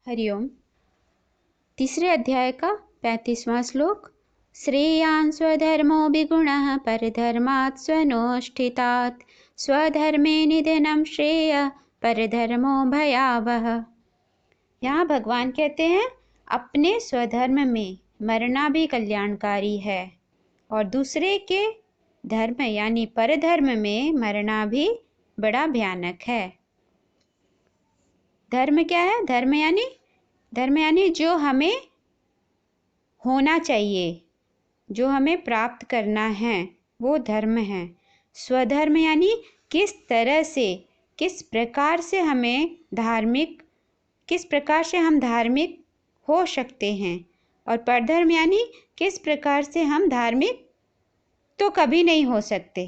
हरिओम। तीसरे अध्याय का 35वां श्लोक। श्रेयान् स्वधर्मो विगुणः परधर्मात् स्वनुष्ठितात् स्वधर्मे निधनं श्रेय परधर्मो भयावह। यहाँ भगवान कहते हैं अपने स्वधर्म में मरना भी कल्याणकारी है और दूसरे के धर्म यानी परधर्म में मरना भी बड़ा भयानक है। धर्म क्या है? धर्म यानी जो हमें होना चाहिए, जो हमें प्राप्त करना है, वो धर्म है। स्वधर्म यानी किस तरह से, किस प्रकार से हम धार्मिक हो सकते हैं। और परधर्म यानी किस प्रकार से हम धार्मिक तो कभी नहीं हो सकते।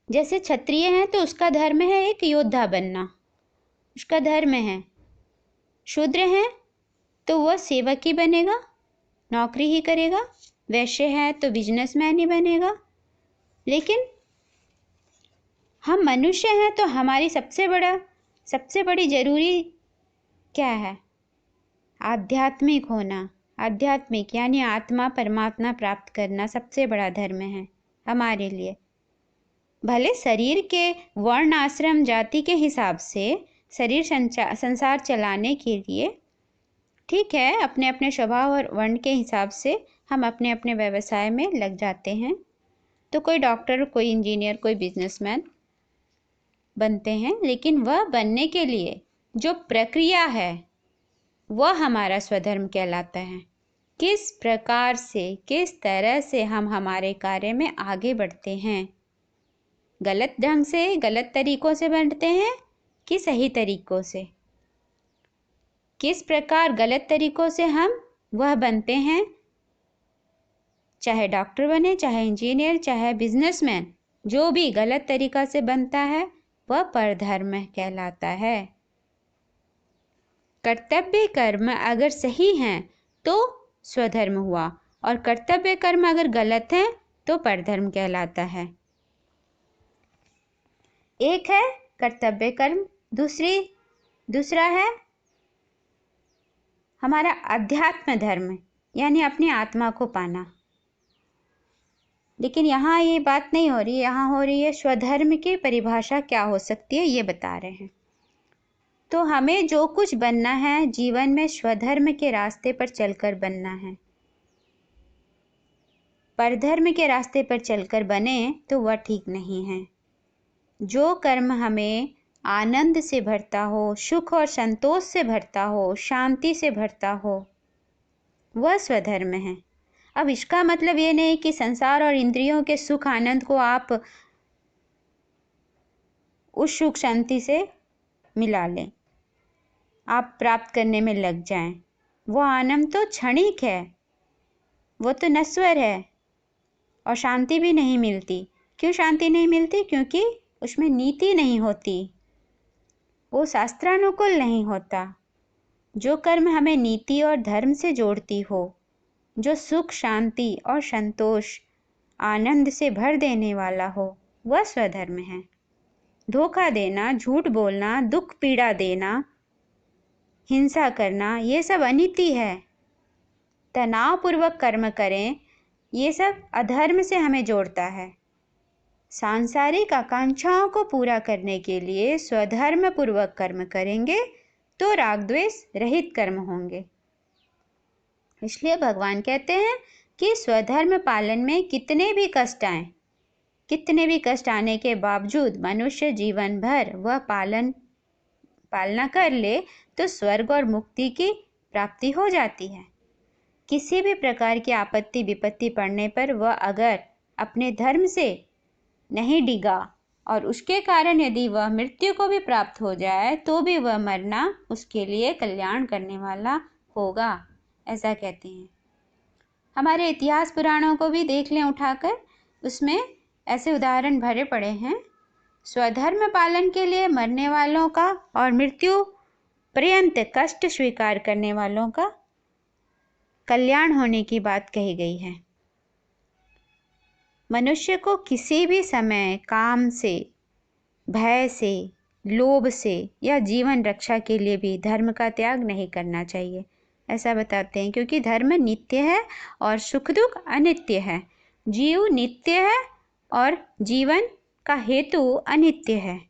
जैसे क्षत्रिय है तो उसका धर्म है एक योद्धा बनना, उसका धर्म है। शूद्र है तो वह सेवक ही बनेगा, नौकरी ही करेगा। वैश्य है तो बिजनेसमैन ही बनेगा। लेकिन हम मनुष्य हैं तो हमारी सबसे बड़ी जरूरी क्या है? आध्यात्मिक होना। आध्यात्मिक यानी आत्मा परमात्मा प्राप्त करना सबसे बड़ा धर्म है हमारे लिए। भले शरीर के वर्ण आश्रम जाति के हिसाब से शरीर संसार चलाने के लिए ठीक है, अपने अपने स्वभाव और वर्ण के हिसाब से हम अपने अपने व्यवसाय में लग जाते हैं। तो कोई डॉक्टर, कोई इंजीनियर, कोई बिजनेसमैन बनते हैं। लेकिन वह बनने के लिए जो प्रक्रिया है वह हमारा स्वधर्म कहलाता है। किस प्रकार से, किस तरह से हम हमारे कार्य में आगे बढ़ते हैं। गलत ढंग से, गलत तरीकों से बढ़ते हैं कि सही तरीकों से। किस प्रकार गलत तरीकों से हम वह बनते हैं, चाहे डॉक्टर बने, चाहे इंजीनियर, चाहे बिजनेसमैन, जो भी गलत तरीका से बनता है वह परधर्म कहलाता है। कर्तव्य कर्म अगर सही हैं तो स्वधर्म हुआ और कर्तव्य कर्म अगर गलत हैं तो परधर्म कहलाता है। एक है कर्तव्य कर्म, दूसरा है हमारा अध्यात्म धर्म यानी अपनी आत्मा को पाना। लेकिन यहाँ ये बात नहीं हो रही, यहाँ हो रही है स्वधर्म की परिभाषा क्या हो सकती है ये बता रहे हैं। तो हमें जो कुछ बनना है जीवन में स्वधर्म के रास्ते पर चलकर बनना है। परधर्म के रास्ते पर चलकर बने तो वह ठीक नहीं है। जो कर्म हमें आनंद से भरता हो, सुख और संतोष से भरता हो, शांति से भरता हो, वह स्वधर्म है। अब इसका मतलब ये नहीं कि संसार और इंद्रियों के सुख आनंद को आप उस सुख शांति से मिला लें, आप प्राप्त करने में लग जाएं। वो आनंद तो क्षणिक है, वो तो नश्वर है और शांति भी नहीं मिलती। क्यों शांति नहीं मिलती? क्योंकि उसमें नीति नहीं होती, वो शास्त्रानुकूल नहीं होता। जो कर्म हमें नीति और धर्म से जोड़ती हो, जो सुख शांति और संतोष आनंद से भर देने वाला हो, वह स्वधर्म है। धोखा देना, झूठ बोलना, दुख पीड़ा देना, हिंसा करना, ये सब अनीति है। तनावपूर्वक कर्म करें, ये सब अधर्म से हमें जोड़ता है। सांसारिक आकांक्षाओं को पूरा करने के लिए स्वधर्म पूर्वक कर्म करेंगे तो राग द्वेष रहित कर्म होंगे। इसलिए भगवान कहते हैं कि स्वधर्म पालन में कितने भी कष्ट आने के बावजूद मनुष्य जीवन भर वह पालना कर ले तो स्वर्ग और मुक्ति की प्राप्ति हो जाती है। किसी भी प्रकार की आपत्ति विपत्ति पड़ने पर वह अगर अपने धर्म से नहीं डिगा और उसके कारण यदि वह मृत्यु को भी प्राप्त हो जाए तो भी वह मरना उसके लिए कल्याण करने वाला होगा, ऐसा कहते हैं। हमारे इतिहास पुराणों को भी देख लें उठाकर, उसमें ऐसे उदाहरण भरे पड़े हैं। स्वधर्म पालन के लिए मरने वालों का और मृत्यु पर्यंत कष्ट स्वीकार करने वालों का कल्याण होने की बात कही गई है। मनुष्य को किसी भी समय काम से, भय से, लोभ से या जीवन रक्षा के लिए भी धर्म का त्याग नहीं करना चाहिए, ऐसा बताते हैं। क्योंकि धर्म नित्य है और सुख दुख अनित्य है। जीव नित्य है और जीवन का हेतु अनित्य है।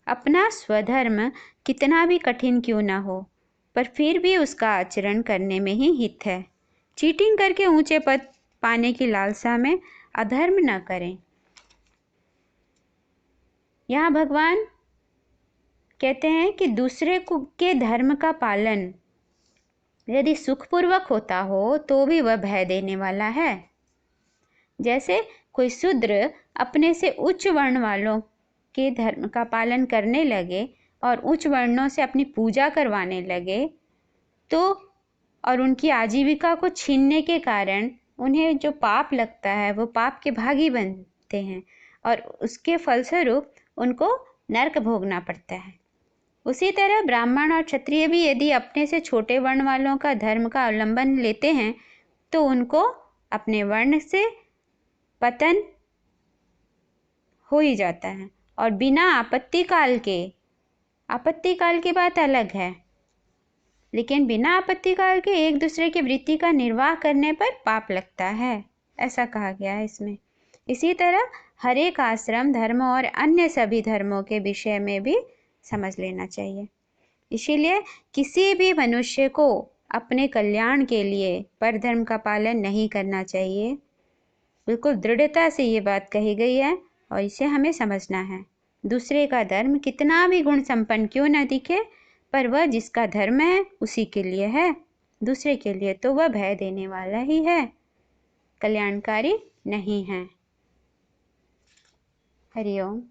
अपना स्वधर्म कितना भी कठिन क्यों ना हो, पर फिर भी उसका आचरण करने में ही हित है। चीटिंग करके ऊंचे पद पाने की लालसा में अधर्म न करें। यहाँ भगवान कहते हैं कि दूसरे के धर्म का पालन यदि सुखपूर्वक होता हो तो भी वह भय देने वाला है। जैसे कोई शूद्र अपने से उच्च वर्ण वालों के धर्म का पालन करने लगे और उच्च वर्णों से अपनी पूजा करवाने लगे तो और उनकी आजीविका को छीनने के कारण उन्हें जो पाप लगता है वो पाप के भागी बनते हैं और उसके फलस्वरूप उनको नरक भोगना पड़ता है। उसी तरह ब्राह्मण और क्षत्रिय भी यदि अपने से छोटे वर्ण वालों का धर्म का अवलंबन लेते हैं तो उनको अपने वर्ण से पतन हो ही जाता है। और बिना आपत्ति काल की बात अलग है, लेकिन बिना आपत्ति काल के एक दूसरे की वृत्ति का निर्वाह करने पर पाप लगता है, ऐसा कहा गया है इसमें। इसी तरह हर एक आश्रम धर्म और अन्य सभी धर्मों के विषय में भी समझ लेना चाहिए। इसीलिए किसी भी मनुष्य को अपने कल्याण के लिए परधर्म का पालन नहीं करना चाहिए। बिल्कुल दृढ़ता से ये बात कही गई है और इसे हमें समझना है। दूसरे का धर्म कितना भी गुण संपन्न क्यों न दिखे, पर वह जिसका धर्म है उसी के लिए है, दूसरे के लिए तो वह भय देने वाला ही है, कल्याणकारी नहीं है। हरि ओम।